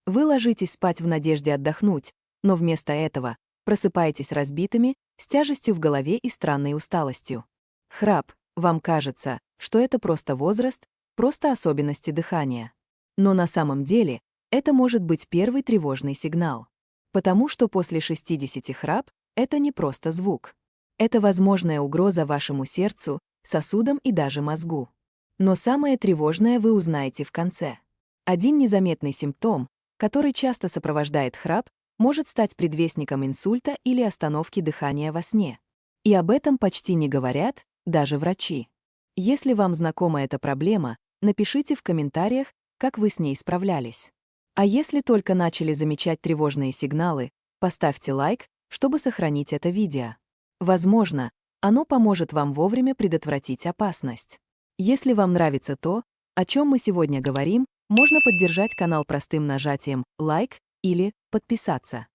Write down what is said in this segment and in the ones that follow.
Вы ложитесь спать в надежде отдохнуть, но вместо этого просыпаетесь разбитыми, с тяжестью в голове и странной усталостью. Храп, вам кажется, что это просто возраст, просто особенности дыхания. Но на самом деле это может быть первый тревожный сигнал. Потому что после 60 храп — это не просто звук. Это возможная угроза вашему сердцу, сосудам и даже мозгу. Но самое тревожное вы узнаете в конце. Один незаметный симптом, который часто сопровождает храп, может стать предвестником инсульта или остановки дыхания во сне. И об этом почти не говорят даже врачи. Если вам знакома эта проблема, напишите в комментариях, как вы с ней справлялись. А если только начали замечать тревожные сигналы, поставьте лайк, чтобы сохранить это видео. Возможно, оно поможет вам вовремя предотвратить опасность. Если вам нравится то, о чем мы сегодня говорим, можно поддержать канал простым нажатием «лайк» или «подписаться».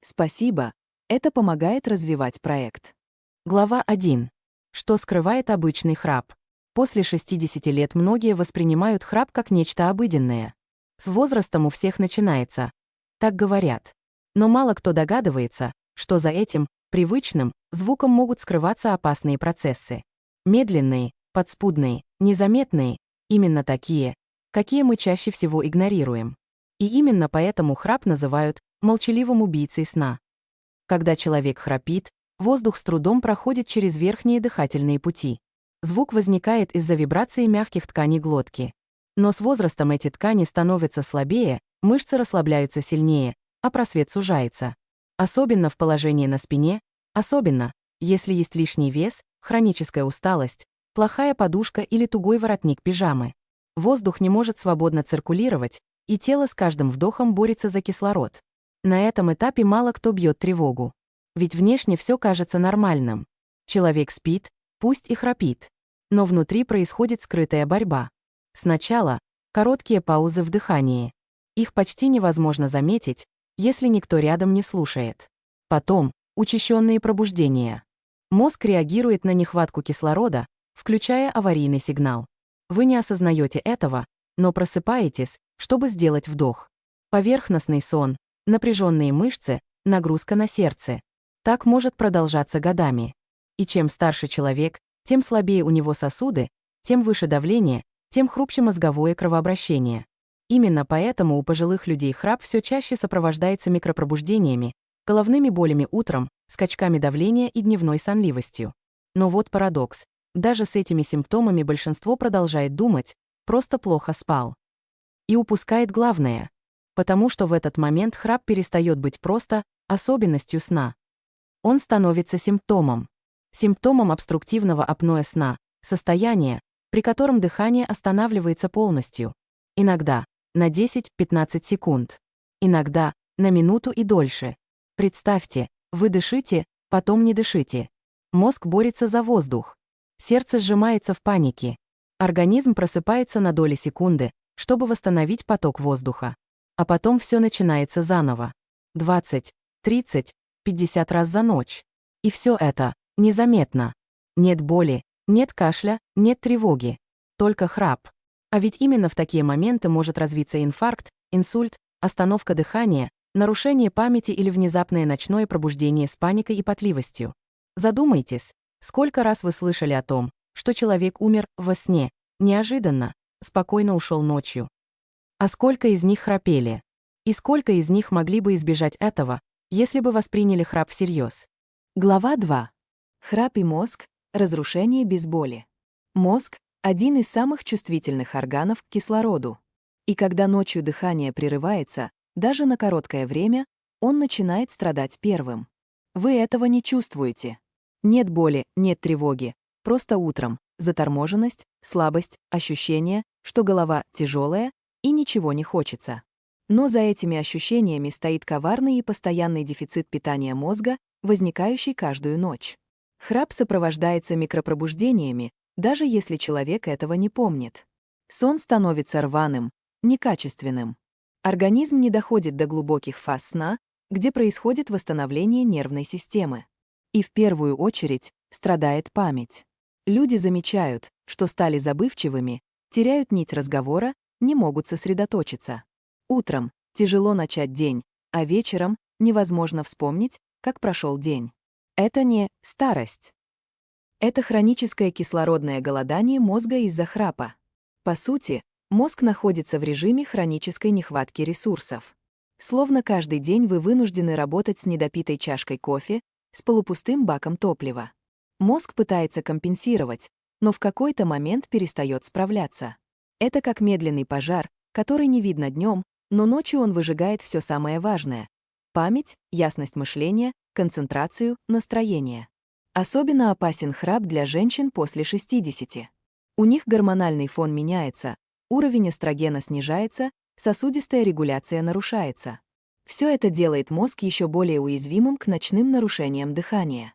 Спасибо, это помогает развивать проект. Глава 1. Что скрывает обычный храп? После 60 лет многие воспринимают храп как нечто обыденное. С возрастом у всех начинается. Так говорят. Но мало кто догадывается, что за этим, привычным, звуком могут скрываться опасные процессы. Медленные, подспудные, незаметные, именно такие, какие мы чаще всего игнорируем. И именно поэтому храп называют молчаливым убийцей сна. Когда человек храпит, воздух с трудом проходит через верхние дыхательные пути. Звук возникает из-за вибрации мягких тканей глотки. Но с возрастом эти ткани становятся слабее, мышцы расслабляются сильнее, а просвет сужается. Особенно в положении на спине, особенно, если есть лишний вес, хроническая усталость, плохая подушка или тугой воротник пижамы. Воздух не может свободно циркулировать, и тело с каждым вдохом борется за кислород. На этом этапе мало кто бьет тревогу. Ведь внешне все кажется нормальным. Человек спит, пусть и храпит. Но внутри происходит скрытая борьба. Сначала короткие паузы в дыхании. Их почти невозможно заметить, если никто рядом не слушает. Потом учащенные пробуждения. Мозг реагирует на нехватку кислорода, включая аварийный сигнал. Вы не осознаете этого, но просыпаетесь, чтобы сделать вдох. Поверхностный сон, напряженные мышцы, нагрузка на сердце. Так может продолжаться годами. И чем старше человек, тем слабее у него сосуды, тем выше давление, тем хрупче мозговое кровообращение. Именно поэтому у пожилых людей храп все чаще сопровождается микропробуждениями, головными болями утром, скачками давления и дневной сонливостью. Но вот парадокс. Даже с этими симптомами большинство продолжает думать, просто плохо спал. И упускает главное. Потому что в этот момент храп перестает быть просто особенностью сна. Он становится симптомом. Симптомом обструктивного апноэ сна, состояния, при котором дыхание останавливается полностью. Иногда на 10-15 секунд. Иногда на минуту и дольше. Представьте, вы дышите, потом не дышите. Мозг борется за воздух. Сердце сжимается в панике. Организм просыпается на доли секунды, чтобы восстановить поток воздуха. А потом все начинается заново. 20, 30, 50 раз за ночь. И все это незаметно. Нет боли, нет кашля, нет тревоги. Только храп. А ведь именно в такие моменты может развиться инфаркт, инсульт, остановка дыхания, нарушение памяти или внезапное ночное пробуждение с паникой и потливостью. Задумайтесь, сколько раз вы слышали о том, что человек умер во сне, неожиданно, спокойно ушел ночью. А сколько из них храпели? И сколько из них могли бы избежать этого, если бы восприняли храп всерьез? Глава 2. Храп и мозг. Разрушение без боли. Мозг — один из самых чувствительных органов к кислороду. И когда ночью дыхание прерывается, даже на короткое время, он начинает страдать первым. Вы этого не чувствуете. Нет боли, нет тревоги. Просто утром заторможенность, слабость, ощущение, что голова тяжелая и ничего не хочется. Но за этими ощущениями стоит коварный и постоянный дефицит питания мозга, возникающий каждую ночь. Храп сопровождается микропробуждениями, даже если человек этого не помнит. Сон становится рваным, некачественным. Организм не доходит до глубоких фаз сна, где происходит восстановление нервной системы. И в первую очередь страдает память. Люди замечают, что стали забывчивыми, теряют нить разговора, не могут сосредоточиться. Утром, тяжело начать день, а вечером невозможно вспомнить, как прошел день. Это не старость. Это хроническое кислородное голодание мозга из-за храпа. По сути, мозг находится в режиме хронической нехватки ресурсов. Словно каждый день вы вынуждены работать с недопитой чашкой кофе, с полупустым баком топлива. Мозг пытается компенсировать, но в какой-то момент перестает справляться. Это как медленный пожар, который не видно днем, но ночью он выжигает все самое важное: память, ясность мышления, концентрацию, настроение. Особенно опасен храп для женщин после 60. У них гормональный фон меняется, уровень эстрогена снижается, сосудистая регуляция нарушается. Все это делает мозг еще более уязвимым к ночным нарушениям дыхания.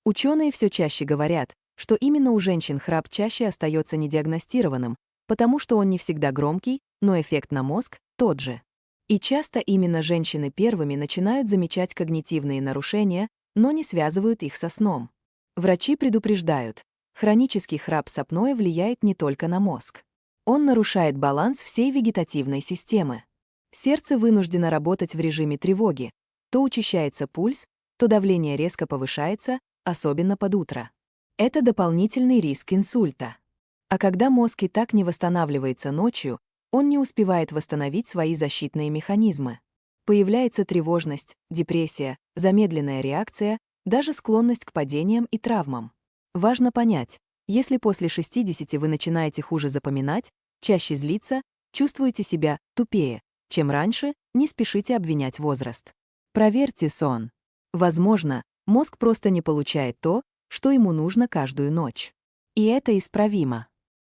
Ученые все чаще говорят, что именно у женщин храп чаще остается недиагностированным, потому что он не всегда громкий, но эффект на мозг тот же. И часто именно женщины первыми начинают замечать когнитивные нарушения, но не связывают их со сном. Врачи предупреждают, хронический храп с апноэ влияет не только на мозг. Он нарушает баланс всей вегетативной системы. Сердце вынуждено работать в режиме тревоги, то учащается пульс, то давление резко повышается, особенно под утро. Это дополнительный риск инсульта. А когда мозг и так не восстанавливается ночью, он не успевает восстановить свои защитные механизмы. Появляется тревожность, депрессия, замедленная реакция, даже склонность к падениям и травмам. Важно понять, если после 60 вы начинаете хуже запоминать, чаще злиться, чувствуете себя тупее, чем раньше, не спешите обвинять возраст. Проверьте сон. Возможно, мозг просто не получает то, что ему нужно каждую ночь. И это исправимо.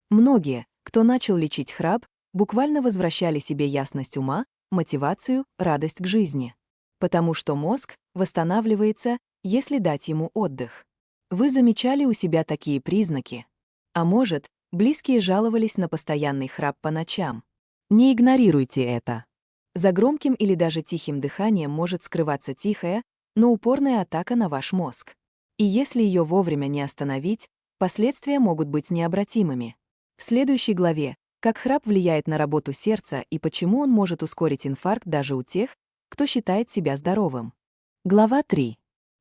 Многие, кто начал лечить храп, буквально возвращали себе ясность ума, мотивацию, радость к жизни. Потому что мозг восстанавливается, если дать ему отдых. Вы замечали у себя такие признаки? А может, близкие жаловались на постоянный храп по ночам? Не игнорируйте это. За громким или даже тихим дыханием может скрываться тихая, но упорная атака на ваш мозг. И если ее вовремя не остановить, последствия могут быть необратимыми. В следующей главе «Как храп влияет на работу сердца и почему он может ускорить инфаркт даже у тех, кто считает себя здоровым». Глава 3.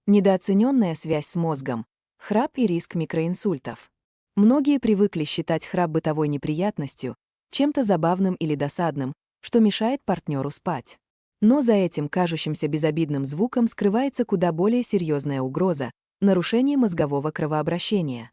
Недооцененная связь с мозгом. Храп и риск микроинсультов. Многие привыкли считать храп бытовой неприятностью, чем-то забавным или досадным, что мешает партнеру спать. Но за этим кажущимся безобидным звуком скрывается куда более серьезная угроза — нарушение мозгового кровообращения.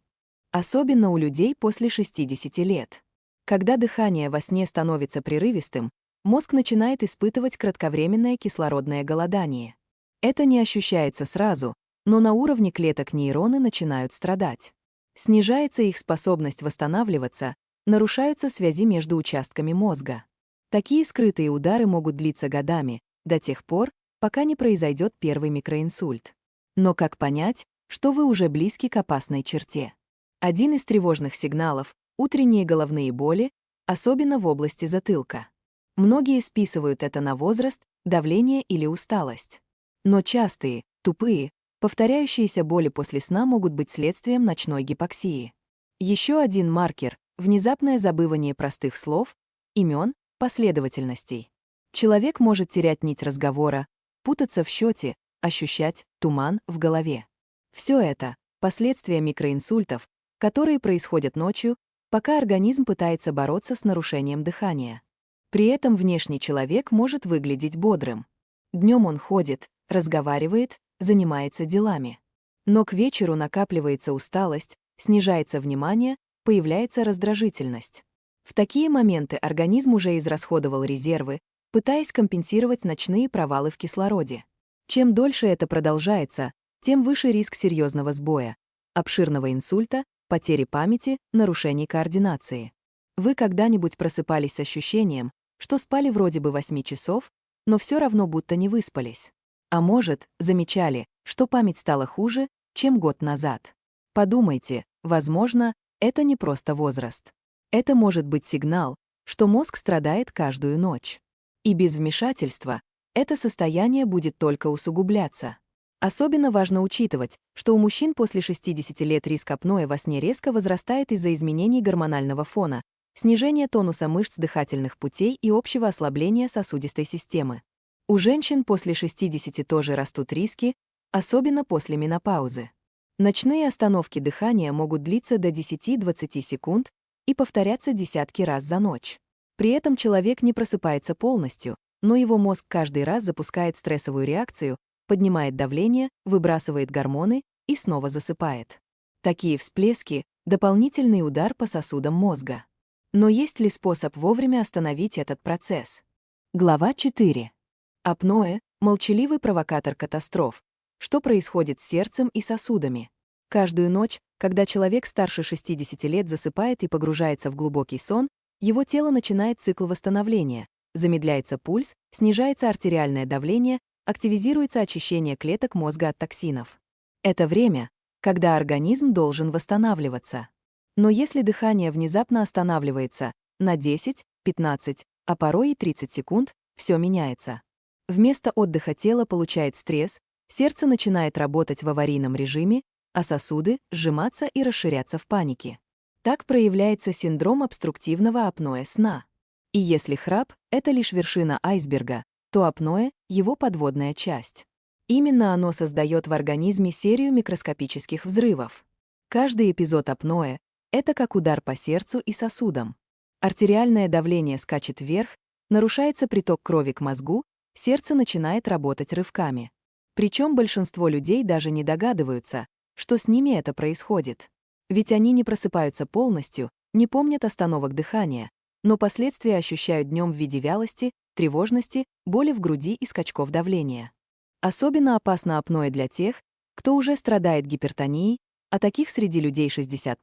Особенно у людей после 60 лет. Когда дыхание во сне становится прерывистым, мозг начинает испытывать кратковременное кислородное голодание. Это не ощущается сразу, но на уровне клеток нейроны начинают страдать. Снижается их способность восстанавливаться, нарушаются связи между участками мозга. Такие скрытые удары могут длиться годами, до тех пор, пока не произойдет первый микроинсульт. Но как понять, что вы уже близки к опасной черте? Один из тревожных сигналов — утренние головные боли, особенно в области затылка. Многие списывают это на возраст, давление или усталость. Но частые, тупые, повторяющиеся боли после сна могут быть следствием ночной гипоксии. Еще один маркер — внезапное забывание простых слов, имен, последовательностей. Человек может терять нить разговора, путаться в счете, ощущать туман в голове. Все это — последствия микроинсультов, которые происходят ночью, пока организм пытается бороться с нарушением дыхания. При этом внешний человек может выглядеть бодрым. Днем он ходит, разговаривает, занимается делами. Но к вечеру накапливается усталость, снижается внимание, появляется раздражительность. В такие моменты организм уже израсходовал резервы, пытаясь компенсировать ночные провалы в кислороде. Чем дольше это продолжается, тем выше риск серьезного сбоя, обширного инсульта, потери памяти, нарушений координации. Вы когда-нибудь просыпались с ощущением, что спали вроде бы 8 часов, но все равно будто не выспались? А может, замечали, что память стала хуже, чем год назад? Подумайте, возможно, это не просто возраст. Это может быть сигнал, что мозг страдает каждую ночь. И без вмешательства это состояние будет только усугубляться. Особенно важно учитывать, что у мужчин после 60 лет риск апноэ во сне резко возрастает из-за изменений гормонального фона, снижение тонуса мышц дыхательных путей и общего ослабления сосудистой системы. У женщин после 60 тоже растут риски, особенно после менопаузы. Ночные остановки дыхания могут длиться до 10-20 секунд и повторяться десятки раз за ночь. При этом человек не просыпается полностью, но его мозг каждый раз запускает стрессовую реакцию, поднимает давление, выбрасывает гормоны и снова засыпает. Такие всплески – дополнительный удар по сосудам мозга. Но есть ли способ вовремя остановить этот процесс? Глава 4. Апноэ – молчаливый провокатор катастроф. Что происходит с сердцем и сосудами? Каждую ночь, когда человек старше 60 лет засыпает и погружается в глубокий сон, его тело начинает цикл восстановления, замедляется пульс, снижается артериальное давление, активизируется очищение клеток мозга от токсинов. Это время, когда организм должен восстанавливаться. Но если дыхание внезапно останавливается на 10, 15, а порой и 30 секунд, все меняется. Вместо отдыха тело получает стресс, сердце начинает работать в аварийном режиме, а сосуды – сжиматься и расширяться в панике. Так проявляется синдром обструктивного апноэ сна. И если храп – это лишь вершина айсберга, то апноэ – его подводная часть. Именно оно создает в организме серию микроскопических взрывов. Каждый эпизод апноэ – это как удар по сердцу и сосудам. Артериальное давление скачет вверх, нарушается приток крови к мозгу, сердце начинает работать рывками. Причем большинство людей даже не догадываются, что с ними это происходит. Ведь они не просыпаются полностью, не помнят остановок дыхания, но последствия ощущают днем в виде вялости, тревожности, боли в груди и скачков давления. Особенно опасно апноэ для тех, кто уже страдает гипертонией, а таких среди людей 60+,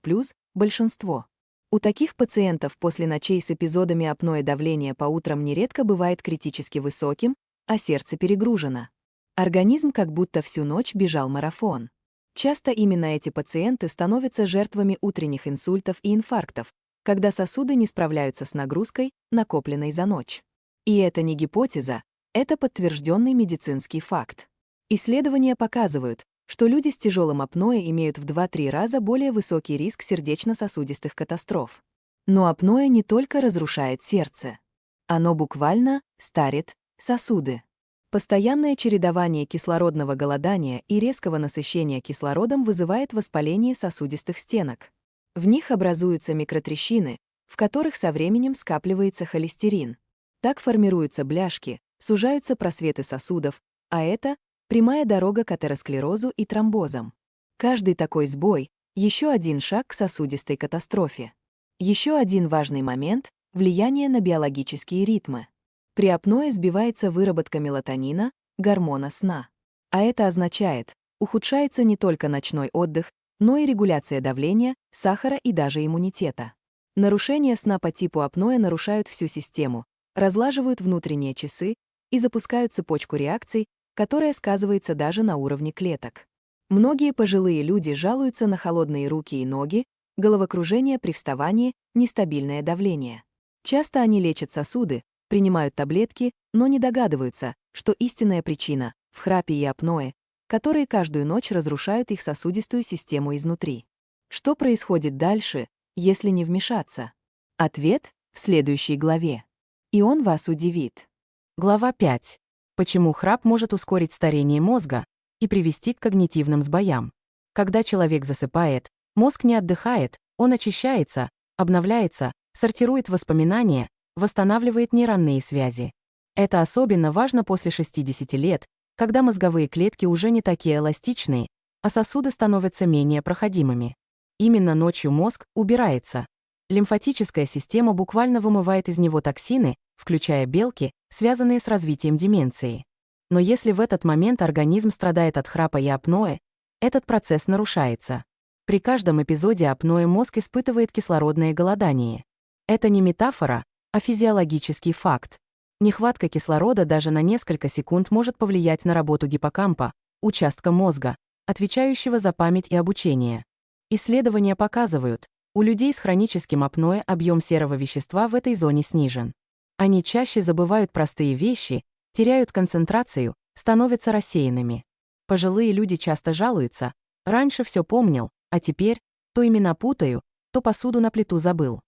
большинство. У таких пациентов после ночей с эпизодами апноэ давление по утрам нередко бывает критически высоким, а сердце перегружено. Организм как будто всю ночь бежал марафон. Часто именно эти пациенты становятся жертвами утренних инсультов и инфарктов, когда сосуды не справляются с нагрузкой, накопленной за ночь. И это не гипотеза, это подтвержденный медицинский факт. Исследования показывают, что люди с тяжелым апноэ имеют в 2-3 раза более высокий риск сердечно-сосудистых катастроф. Но апноэ не только разрушает сердце. Оно буквально старит сосуды. Постоянное чередование кислородного голодания и резкого насыщения кислородом вызывает воспаление сосудистых стенок. В них образуются микротрещины, в которых со временем скапливается холестерин. Так формируются бляшки, сужаются просветы сосудов, а это прямая дорога к атеросклерозу и тромбозам. Каждый такой сбой – еще один шаг к сосудистой катастрофе. Еще один важный момент – влияние на биологические ритмы. При апноэ сбивается выработка мелатонина, гормона сна. А это означает, ухудшается не только ночной отдых, но и регуляция давления, сахара и даже иммунитета. Нарушения сна по типу апноэ нарушают всю систему, разлаживают внутренние часы и запускают цепочку реакций, которая сказывается даже на уровне клеток. Многие пожилые люди жалуются на холодные руки и ноги, головокружение при вставании, нестабильное давление. Часто они лечат сосуды, принимают таблетки, но не догадываются, что истинная причина в храпе и апноэ, которые каждую ночь разрушают их сосудистую систему изнутри. Что происходит дальше, если не вмешаться? Ответ в следующей главе. И он вас удивит. Глава 5. Почему храп может ускорить старение мозга и привести к когнитивным сбоям? Когда человек засыпает, мозг не отдыхает, он очищается, обновляется, сортирует воспоминания, восстанавливает нейронные связи. Это особенно важно после 60 лет, когда мозговые клетки уже не такие эластичные, а сосуды становятся менее проходимыми. Именно ночью мозг убирается. Лимфатическая система буквально вымывает из него токсины, включая белки, связанные с развитием деменции. Но если в этот момент организм страдает от храпа и апноэ, этот процесс нарушается. При каждом эпизоде апноэ мозг испытывает кислородное голодание. Это не метафора, а физиологический факт. Нехватка кислорода даже на несколько секунд может повлиять на работу гиппокампа, участка мозга, отвечающего за память и обучение. Исследования показывают, у людей с хроническим апноэ объем серого вещества в этой зоне снижен. Они чаще забывают простые вещи, теряют концентрацию, становятся рассеянными. Пожилые люди часто жалуются: раньше все помнил, а теперь то имена путаю, то посуду на плиту забыл.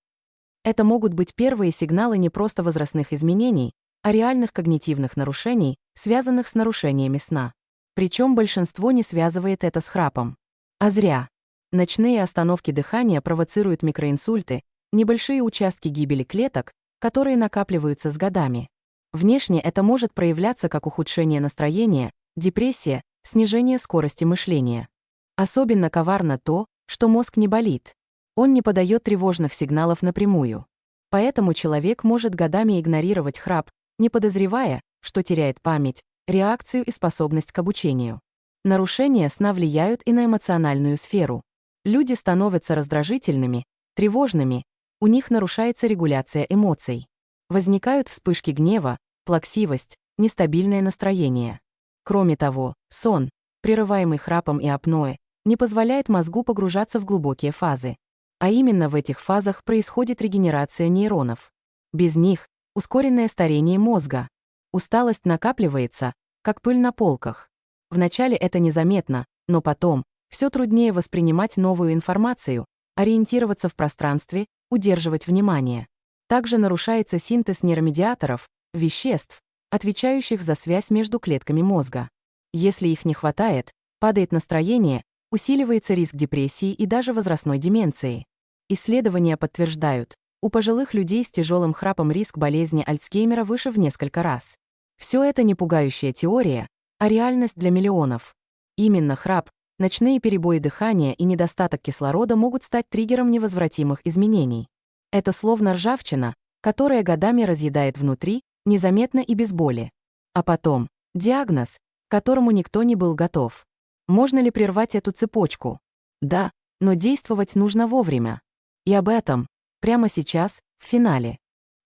Это могут быть первые сигналы не просто возрастных изменений, а реальных когнитивных нарушений, связанных с нарушениями сна. Причем большинство не связывает это с храпом. А зря. Ночные остановки дыхания провоцируют микроинсульты, небольшие участки гибели клеток, которые накапливаются с годами. Внешне это может проявляться как ухудшение настроения, депрессия, снижение скорости мышления. Особенно коварно то, что мозг не болит. Он не подает тревожных сигналов напрямую. Поэтому человек может годами игнорировать храп, не подозревая, что теряет память, реакцию и способность к обучению. Нарушения сна влияют и на эмоциональную сферу. Люди становятся раздражительными, тревожными, у них нарушается регуляция эмоций. Возникают вспышки гнева, плаксивость, нестабильное настроение. Кроме того, сон, прерываемый храпом и апноэ, не позволяет мозгу погружаться в глубокие фазы. А именно в этих фазах происходит регенерация нейронов. Без них – ускоренное старение мозга. Усталость накапливается, как пыль на полках. Вначале это незаметно, но потом все труднее воспринимать новую информацию, ориентироваться в пространстве, удерживать внимание. Также нарушается синтез нейромедиаторов, веществ, отвечающих за связь между клетками мозга. Если их не хватает, падает настроение, усиливается риск депрессии и даже возрастной деменции. Исследования подтверждают, у пожилых людей с тяжелым храпом риск болезни Альцгеймера выше в несколько раз. Все это не пугающая теория, а реальность для миллионов. Именно храп, ночные перебои дыхания и недостаток кислорода могут стать триггером невозвратимых изменений. Это словно ржавчина, которая годами разъедает внутри, незаметно и без боли. А потом – диагноз, к которому никто не был готов. Можно ли прервать эту цепочку? Да, но действовать нужно вовремя. И об этом прямо сейчас, в финале.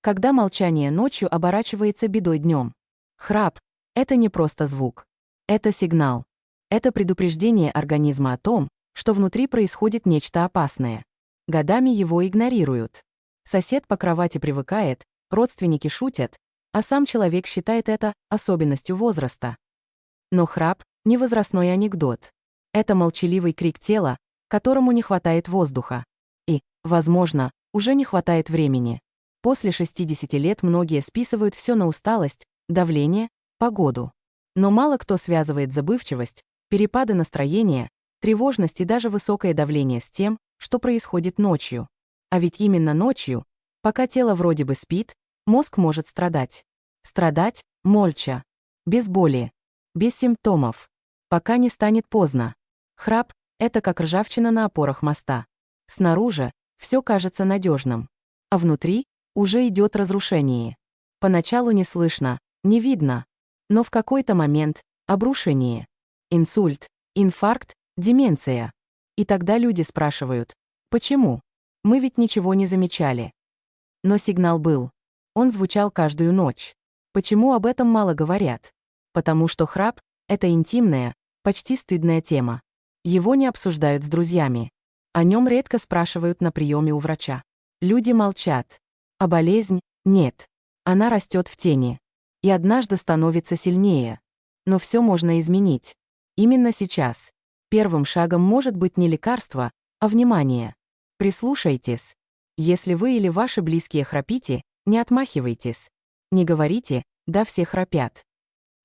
Когда молчание ночью оборачивается бедой днем. Храп – это не просто звук. Это сигнал. Это предупреждение организма о том, что внутри происходит нечто опасное. Годами его игнорируют. Сосед по кровати привыкает, родственники шутят, а сам человек считает это особенностью возраста. Но храп – не возрастной анекдот. Это молчаливый крик тела, которому не хватает воздуха. И, возможно, уже не хватает времени. После 60 лет многие списывают все на усталость, давление, погоду. Но мало кто связывает забывчивость, перепады настроения, тревожность и даже высокое давление с тем, что происходит ночью. А ведь именно ночью, пока тело вроде бы спит, мозг может страдать. Страдать молча, без боли, без симптомов, пока не станет поздно. Храп – это как ржавчина на опорах моста. Снаружи все кажется надежным, а внутри уже идет разрушение. Поначалу не слышно, не видно, но в какой-то момент – обрушение. Инсульт, инфаркт, деменция. И тогда люди спрашивают, почему? Мы ведь ничего не замечали. Но сигнал был. Он звучал каждую ночь. Почему об этом мало говорят? Потому что храп – это интимная, почти стыдная тема. Его не обсуждают с друзьями. О нем редко спрашивают на приеме у врача. Люди молчат. А болезнь – нет. Она растет в тени. И однажды становится сильнее. Но все можно изменить. Именно сейчас. Первым шагом может быть не лекарство, а внимание. Прислушайтесь. Если вы или ваши близкие храпите, не отмахивайтесь. Не говорите «да, все храпят».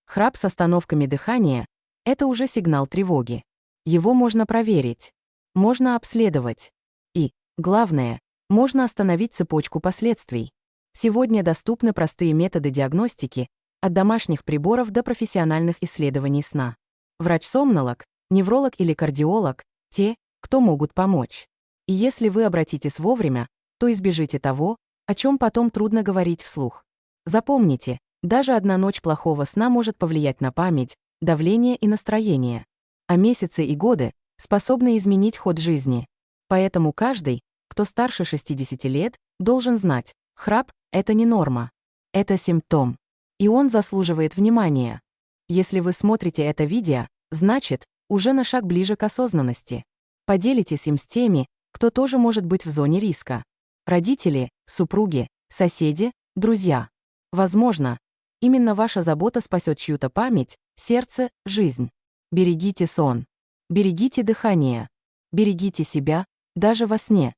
Храп с остановками дыхания – это уже сигнал тревоги. Его можно проверить. Можно обследовать. И, главное, можно остановить цепочку последствий. Сегодня доступны простые методы диагностики, от домашних приборов до профессиональных исследований сна. Врач-сомнолог, невролог или кардиолог – те, кто могут помочь. И если вы обратитесь вовремя, то избежите того, о чем потом трудно говорить вслух. Запомните, даже одна ночь плохого сна может повлиять на память, давление и настроение. А месяцы и годы способны изменить ход жизни. Поэтому каждый, кто старше 60 лет, должен знать, храп – это не норма. Это симптом. И он заслуживает внимания. Если вы смотрите это видео, значит, уже на шаг ближе к осознанности. Поделитесь им с теми, кто тоже может быть в зоне риска. Родители, супруги, соседи, друзья. Возможно, именно ваша забота спасет чью-то память, сердце, жизнь. Берегите сон. Берегите дыхание. Берегите себя, даже во сне.